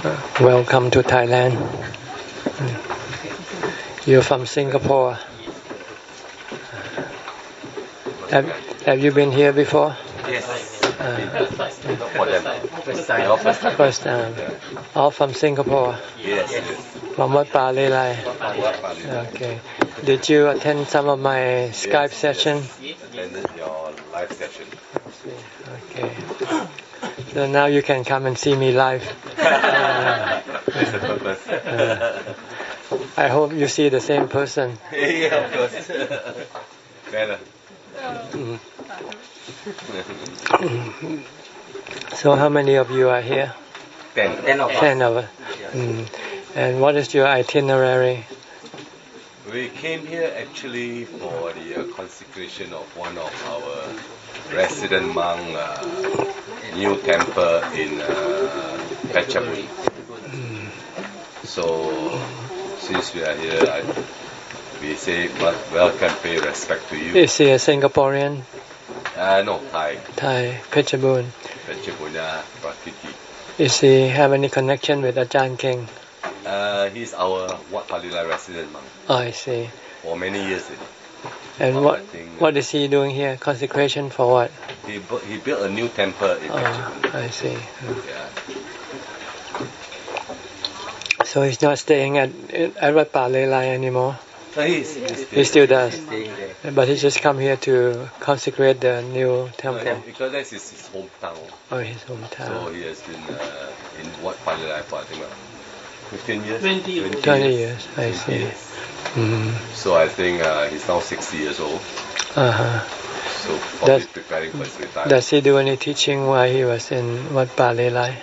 Welcome to Thailand. You're from Singapore. Have you been here before? Yes. For them. First time. All from Singapore. Yes. From Wat Yannasangwararam. Okay. Did you attend some of my Skype session? Attended your live session. Okay. So now you can come and see me live. That's the purpose. I hope you see the same person. Yeah, of course. Better. So how many of you are here? 10 of us. 10 of us. And what is your itinerary? We came here actually for the consecration of one of our resident monk new temple in Phetchaburi. So since we are here, we say welcome, pay respect to you. Is he a Singaporean? No, Thai. Thai, Phetchaburi. Phetchaburi Prakriti. Is he have any connection with Ajahn King? He's our Wat Yannasangwararam resident monk. Oh, I see. For many years. And what is he doing here? Consecration for what? He built a new temple in Phetchaburi. I see. Yeah. So he's not staying at Wat Yannasangwararam anymore? So he still does. But he just come here to consecrate the new temple. No, because that's his hometown. Oh, his hometown. So he has been in Wat Yannasangwararam for I think 15 years? 20 years, I see. Years. So I think he's now 60 years old. So probably preparing for his retirement. Does he do any teaching while he was in Wat Yannasangwararam?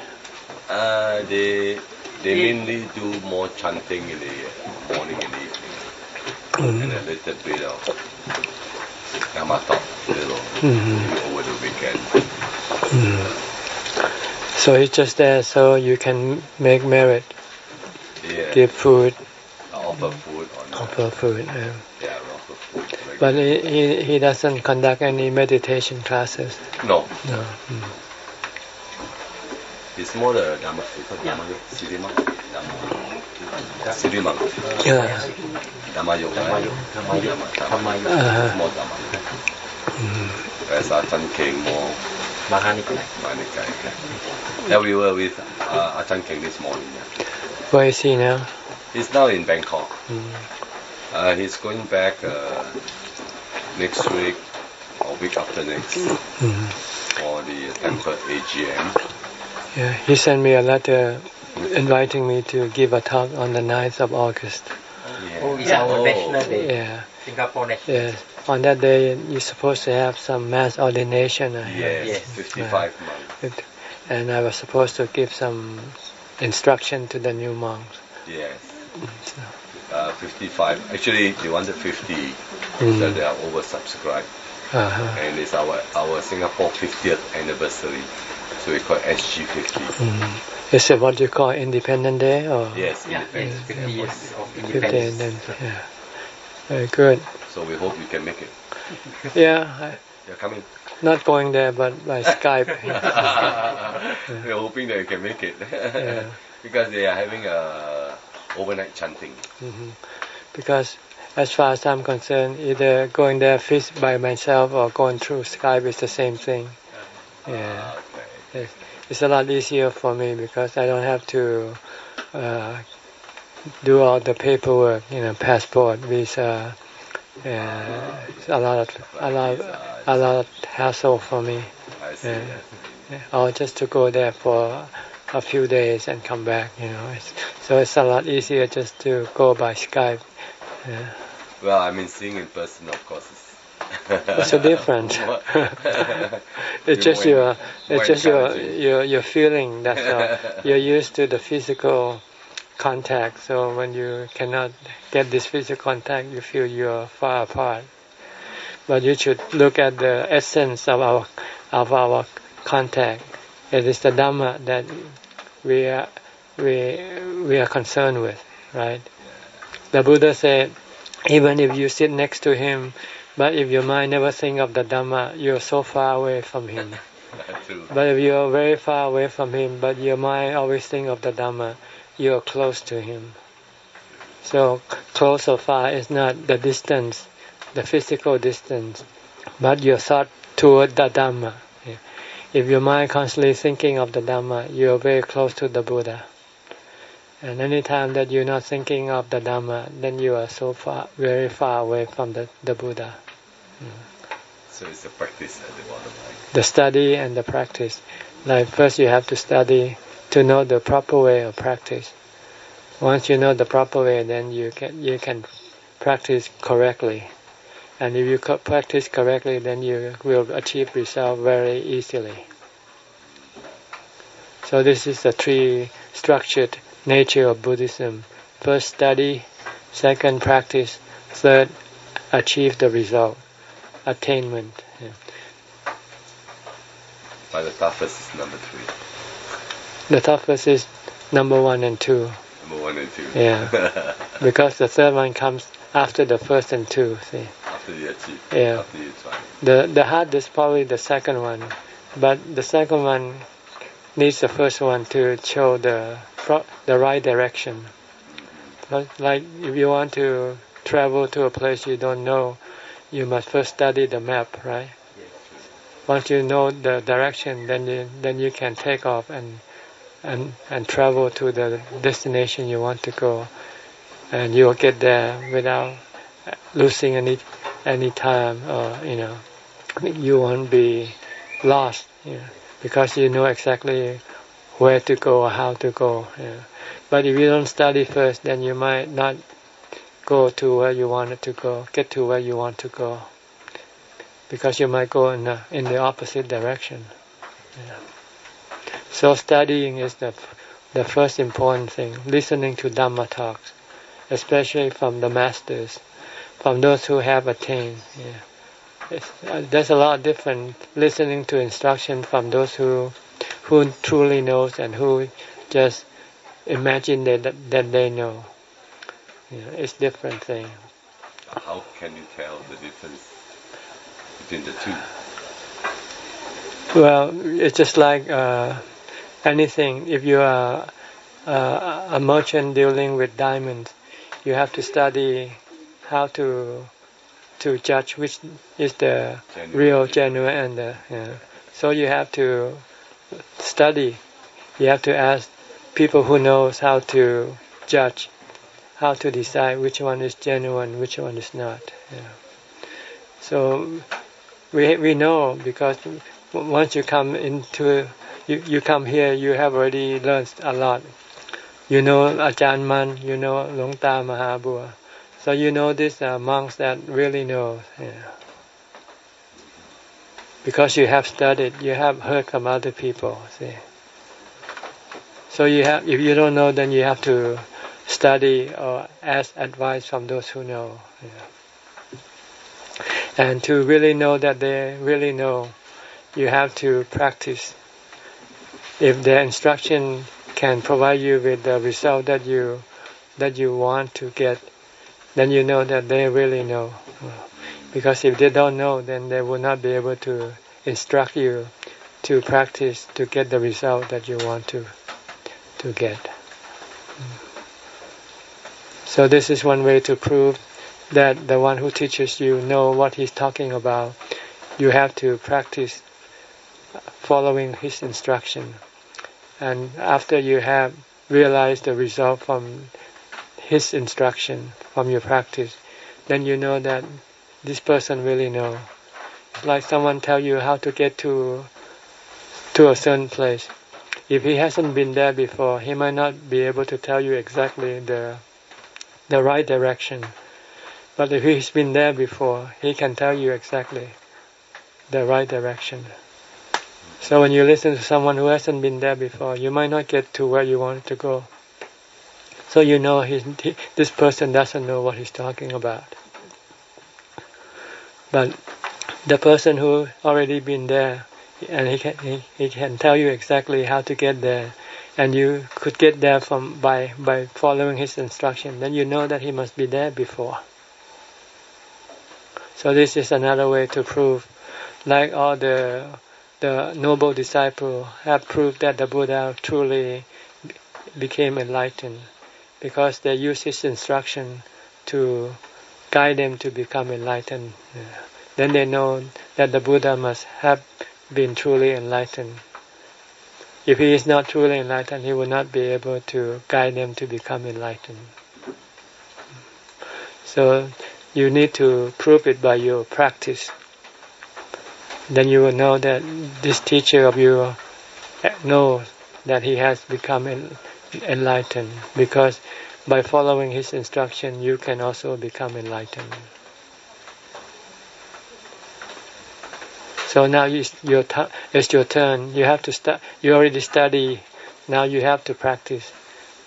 They mainly do more chanting in the morning and evening. And a little bit of Dhamma talk over the weekend. So he's just there so you can make merit, give food. Offer food. Offer food. Offer food. But he doesn't conduct any meditation classes. No. No. It's more the Dhamma, City monk. Yeah. Dhamma yoga. More Dhamma. Whereas Ajahn King more Mahanikai. Yeah, we were with Ajahn King this morning. Where is he now? He's now in Bangkok. He's going back next week or week after next for the temple AGM. Yeah, he sent me a letter inviting me to give a talk on the 9th of August. It's our National Day. Yeah. Singapore National Day. Yes. On that day, you're supposed to have some mass ordination. Yes. 55 months. And I was supposed to give some instruction to the new monks. Yes. 55. Actually, they wanted 50, so they are oversubscribed. And it's our Singapore 50th anniversary, so we call SG50. Is it what you call Independent Day? Or? Yes, Independence. 50 years of independence. Yeah. Very good. So we hope you can make it. Yeah. You're coming? Not going there, but by Skype. We're hoping that you can make it. Because they are having overnight chanting. Because as far as I'm concerned, either going there by myself or going through Skype is the same thing. Yeah. Okay. It's a lot easier for me because I don't have to do all the paperwork, passport, visa. It's a lot of hassle for me. I see. Or just to go there for a few days and come back, So it's a lot easier just to go by Skype. Well, I mean, seeing in person, of course, it's so different. It's just your feeling. That's all. You're used to the physical contact. So when you cannot get this physical contact, you feel you're far apart. But you should look at the essence of our contact. It is the Dhamma that we are concerned with, right? The Buddha said, even if you sit next to him, but if your mind never think of the Dhamma, you're so far away from him. True. But if you are very far away from him, but your mind always think of the Dhamma, you are close to him. So close or far is not the distance, the physical distance, but your thought toward the Dhamma. If your mind constantly thinking of the Dhamma, you are very close to the Buddha. And any time that you're not thinking of the Dhamma, then you are so far, very far away from the Buddha. So it's the practice at the bottom line. The study and the practice. Like first you have to study to know the proper way of practice. Once you know the proper way, then you can practice correctly. And if you practice correctly, then you will achieve result very easily. So this is the three structured nature of Buddhism. First study, second practice, third achieve the result, attainment. But the toughest is number 3. The toughest is number 1 and 2. Number 1 and 2. Yeah. Because the third one comes after the first and 2. See. After you achieve. Yeah. After you try. The hardest is probably the second one, but the second one needs the first one to show the right direction. Like if you want to travel to a place you don't know, you must first study the map, right? Once you know the direction, then you can take off and travel to the destination you want to go, and you will get there without losing any time, or you won't be lost, because you know exactly where to go or how to go. But if you don't study first, then you might not go to where you wanted to go, get to where you want to go, because you might go in the opposite direction. So studying is the first important thing. Listening to Dhamma talks, especially from the masters, from those who have attained. There's a lot different listening to instruction from those who truly knows and who just imagine that they know. It's different thing. How can you tell the difference between the two? Well, it's just like anything. If you are a merchant dealing with diamonds, you have to study how to judge which is the real, genuine, and so you have to study. You have to ask people who knows how to judge, how to decide which one is genuine, which one is not. So we know, because once you come into you come here, you have already learned a lot. You know Ajahn, you know Lung Ta Mahabua. So you know these monks that really know. Because you have studied, you have heard from other people. See. So if you don't know, then you have to study or ask advice from those who know. And to really know that they really know, you have to practice. If their instruction can provide you with the result that you want to get, then you know that they really know. Because if they don't know, then they will not be able to instruct you to practice to get the result that you want to get. So this is one way to prove that the one who teaches you know what he's talking about. You have to practice following his instruction. And after you have realized the result from his instruction, from your practice, then you know that this person really knows. It's like someone tell you how to get to a certain place. If he hasn't been there before, he might not be able to tell you exactly the right direction. But if he's been there before, he can tell you exactly the right direction. So when you listen to someone who hasn't been there before, you might not get to where you want to go. So you know this person doesn't know what he's talking about. But the person who already been there, and he can tell you exactly how to get there, and you could get there by following his instruction, then you know that he must be there before. So this is another way to prove, like all the the noble disciple have proved that the Buddha truly became enlightened, because they use his instruction to guide them to become enlightened. Then they know that the Buddha must have been truly enlightened. If he is not truly enlightened, he will not be able to guide them to become enlightened. So you need to prove it by your practice. Then you will know that this teacher of you knows that he has become enlightened, because by following his instruction you can also become enlightened. So now it's your turn. You have to start. You already study. Now you have to practice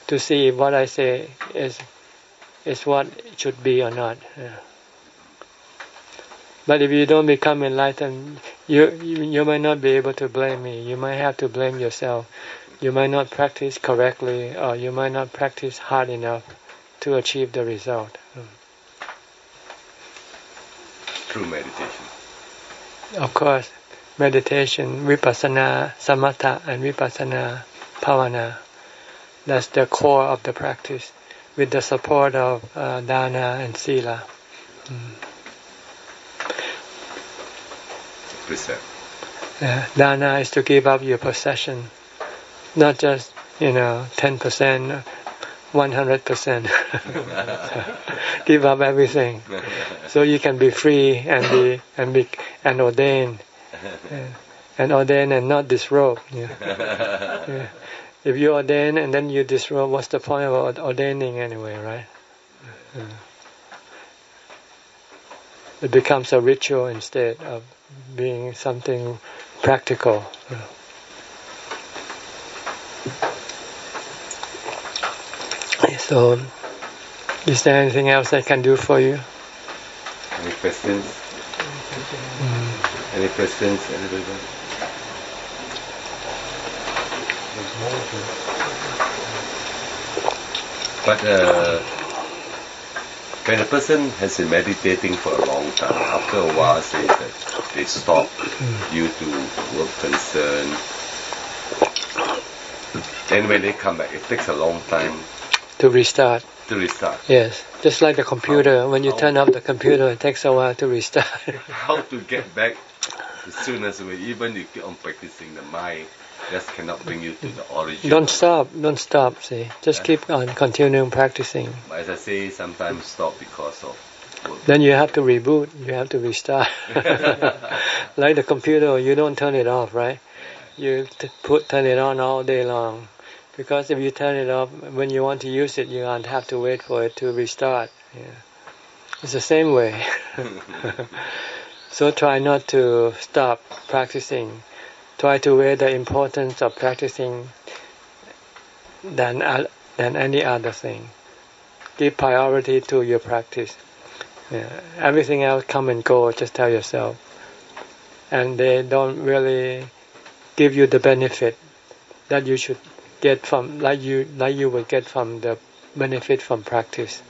to see if what I say is what it should be or not. But if you don't become enlightened, you might not be able to blame me. You might have to blame yourself. You might not practice correctly, or you might not practice hard enough to achieve the result. Through meditation. Of course, meditation, vipassana, samatha, and vipassana bhavana. That's the core of the practice, with the support of dana and sila. Precept. Dana is to give up your possession, not just 10%, 100%. Give up everything, so you can be free and ordained, and not disrobe. If you ordain and then you disrobe, what's the point of ordaining anyway, right? It becomes a ritual instead of being something practical. So, is there anything else I can do for you? Any questions? Any questions? Anybody? But when a person has been meditating for a long time, after a while, say that they stop due to work concern, then when they come back, it takes a long time to restart. Yes, just like the computer. When you turn off the computer, it takes a while to restart. How to get back as soon as even you keep on practicing, the mind just cannot bring you to the origin. Don't stop. See, just keep on continuing practicing. But as I say, sometimes stop because of work. Then you have to reboot. You have to restart. Like the computer, you don't turn it off, right? You turn it on all day long. Because if you turn it off, when you want to use it, you don't have to wait for it to restart. It's the same way. So try not to stop practicing. Try to weigh the importance of practicing than any other thing. Give priority to your practice. Everything else come and go, just tell yourself. And they don't really give you the benefit that you should get from, like you would get from the benefit from practice.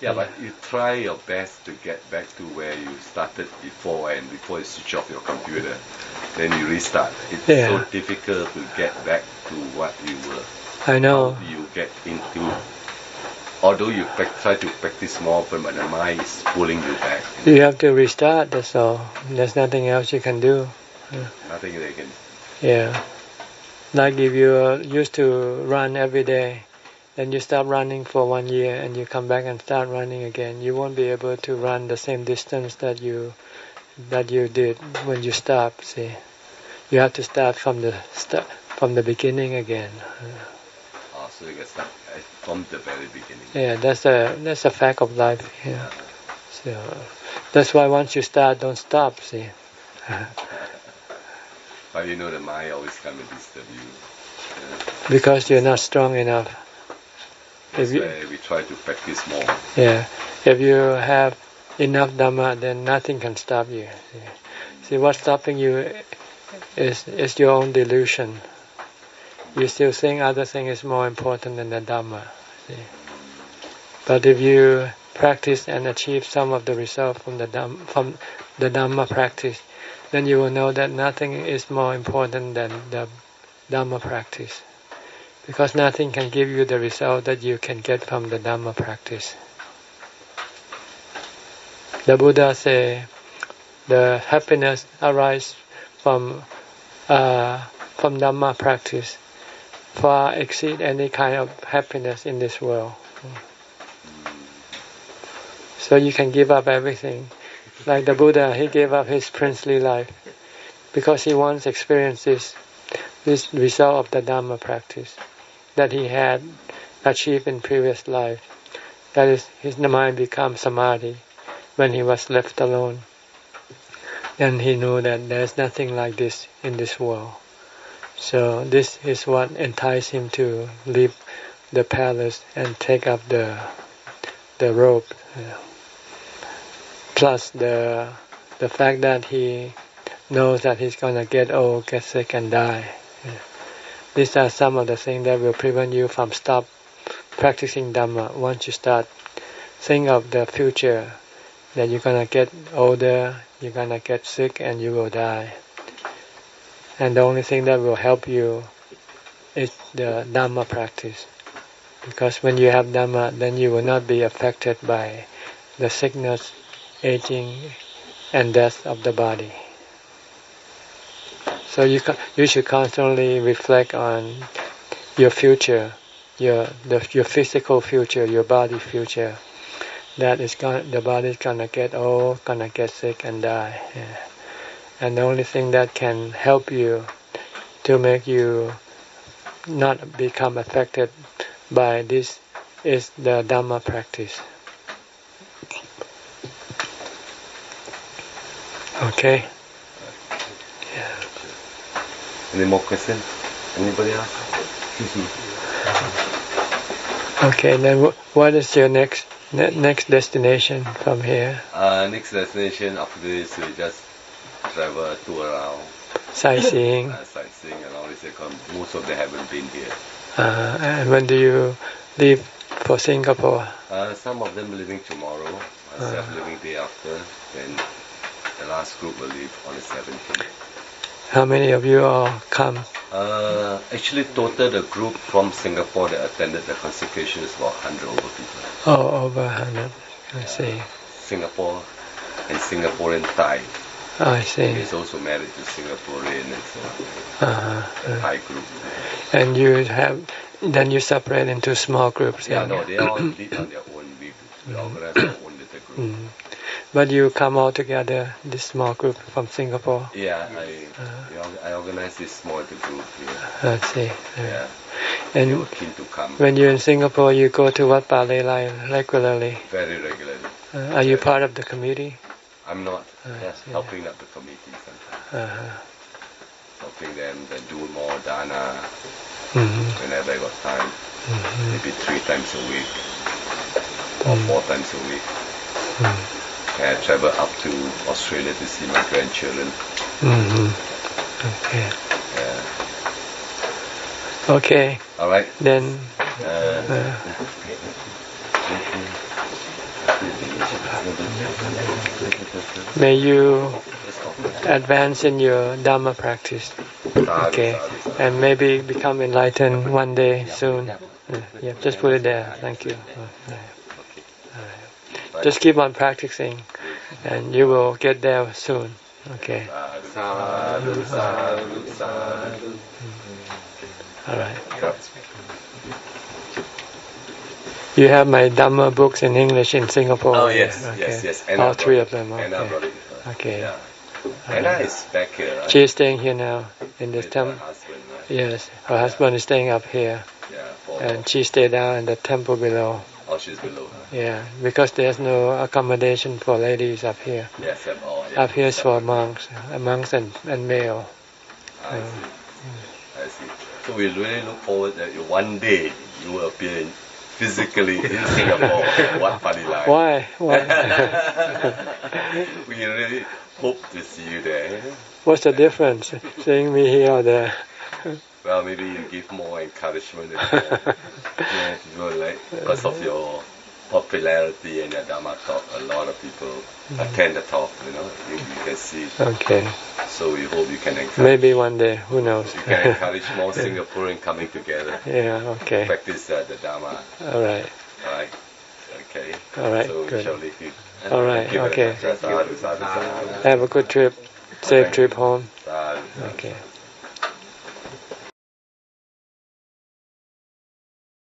Yeah, but you try your best to get back to where you started before, and before you switch off your computer, then you restart. It's so difficult to get back to what you were. I know. How do you get into? Although you try to practice more often, but the mind is pulling you back. You have to restart. That's all. There's nothing else you can do. Nothing they can. Yeah. Like if you used to run every day, then you stop running for 1 year and you come back and start running again. You won't be able to run the same distance that you did when you stopped. See, you have to start from the beginning again. So you get start from the very beginning. Yeah, that's a fact of life. Yeah. So that's why once you start, don't stop. See. But you know the mind always comes and disturb you. Because you're not strong enough. That's why we try to practice more. Yeah. If you have enough Dhamma, then nothing can stop you. See, what's stopping you is your own delusion. You still think other thing is more important than the Dhamma. See? But if you practice and achieve some of the result from the Dhamma practice, then you will know that nothing is more important than the Dhamma practice. Because nothing can give you the result that you can get from the Dhamma practice. The Buddha said the happiness arises from Dhamma practice far exceed any kind of happiness in this world. So you can give up everything. Like the Buddha, he gave up his princely life because he once experienced this result of the Dhamma practice that he had achieved in previous life. That is, his mind became samadhi when he was left alone. Then he knew that there is nothing like this in this world. So this is what enticed him to leave the palace and take up the robe. Plus the fact that he knows that he's gonna get old, get sick, and die. These are some of the things that will prevent you from stop practicing Dhamma. Once you start think of the future, that you're gonna get older, you're gonna get sick, and you will die. And the only thing that will help you is the Dhamma practice. Because when you have Dhamma, then you will not be affected by the sickness, aging, and death of the body. So you should constantly reflect on your future, your physical future, your body future. That is the body is gonna get old, gonna get sick, and die. Yeah. And the only thing that can help you to make you not become affected by this is the Dhamma practice. Okay? Yeah. Any more questions? Anybody else? Okay, then what is your next destination from here? Next destination after this, we just travel tour around. Sightseeing. Sightseeing and all this. Most of them haven't been here. And when do you leave for Singapore? Some of them leaving tomorrow. Myself leaving day after. Then the last group will leave on the 17th. How many of you all come? Actually, total the group from Singapore that attended the consecration is about 100 over people. Oh, over 100. I see. Singapore and Singaporean Thai. Oh, I see. He's also married to Singaporean and so on. Thai group. And then you separate into small groups. Yeah, no, they all did on their own. We organize our own little group. But you come all together, this small group from Singapore? Yeah, I organize this small group here. I see. Yeah. And they were keen to come. When you're in Singapore, you go to Wat Yannasangwararam regularly? Very regularly. Are you part of the committee? I'm not. Helping up the committee sometimes. Helping them to do more dana whenever I got time. Maybe 3 times a week or 4 times a week. And I travel up to Australia to see my grandchildren. Okay. Yeah. Okay. All right. Then. May you advance in your Dhamma practice. Okay. And maybe become enlightened one day soon. Yeah, just put it there. Thank you. Just keep on practicing and you will get there soon. Okay. Alright. You have my Dhamma books in English in Singapore. Oh yes, okay. yes. All 3 of them. Okay. Okay. Yeah. Anna is back here, right? She is staying here now in this temple. Right? Yes, her husband is staying up here. Yeah. And she stayed down in the temple below. Oh, she's below. Yeah, because there's no accommodation for ladies up here. Yes, up here is for monks and male. I see. So we really look forward that one day you will appear physically in Singapore. Wat Padilai. Why? We really hope to see you there. What's the difference? Seeing me here or there? Well, maybe you give more encouragement because of your popularity and your Dhamma talk. A lot of people attend the talk. You can see. Okay. So we hope you can encourage. Maybe one day, who knows? You can encourage more Singaporeans coming together. Yeah, okay. Practice the Dharma. All right. All right. Okay. All right, So good. we shall leave you. All right, Thank you very okay. much. Sadhu, sadhu, sadhu. Have a good trip. Safe trip home. Sadhu, sadhu. Okay.